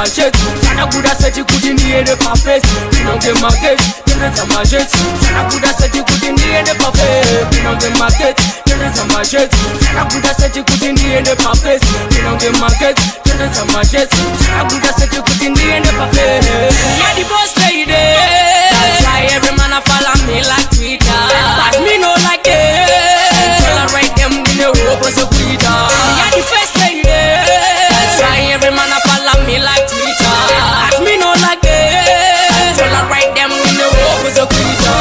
majets. Shana kuda seti kuti ndiende pafest. Inonge magets, tendenza majets. Shana kuda seti kuti ndiende pafest. Inonge magets, tendenza majets. Shana kuda seti kuti ndiende pafest. Inonge magets, tendenza majets. Shana kuda seti kuti ndiende pafest. Yeah, the boss lady. That's why every man a follow me like Twitter. But me no like it. Tolerate them in the hope of a Twitter. Yeah, the first lady. That's why every man a follow me like Twitter. But me no like it. Tolerate them in the hope of a Twitter.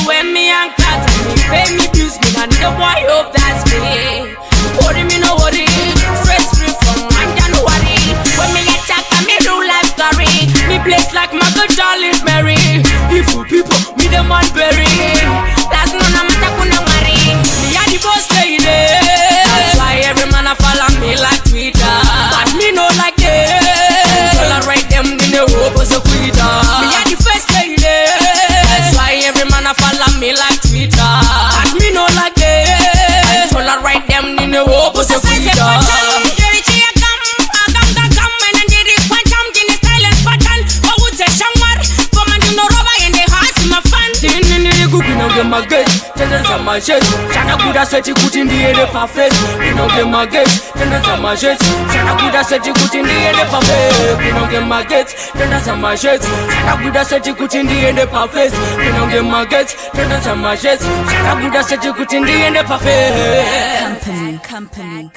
When me and cat me pay me bills, me and the boy hope that's me. Worry me no worry, stress free from 1 January. When me attack, me do life story. Me place like Michael Charlie Mary. If you people, me the man berry. Last man a matter kuna worry. Me a the boss lady. That's why every man a follow me like Twitter. But me no like it. Tolerate them in the hope of a Twitter. Me a the first lady. That's why every man a follow me like Twitter. But me no like it. Tolerate them in the hope of a Twitter. Tendenza majets, shana kuda seti kuti ndiende pafest. Inonge magets, tendenza majets. Shana kuda seti kuti ndiende pafest. Inonge magets, tendenza majets. Shana kuda seti kuti ndiende pafest. Inonge magets, tendenza majets. Shana kuda seti kuti ndiende pafest. Company.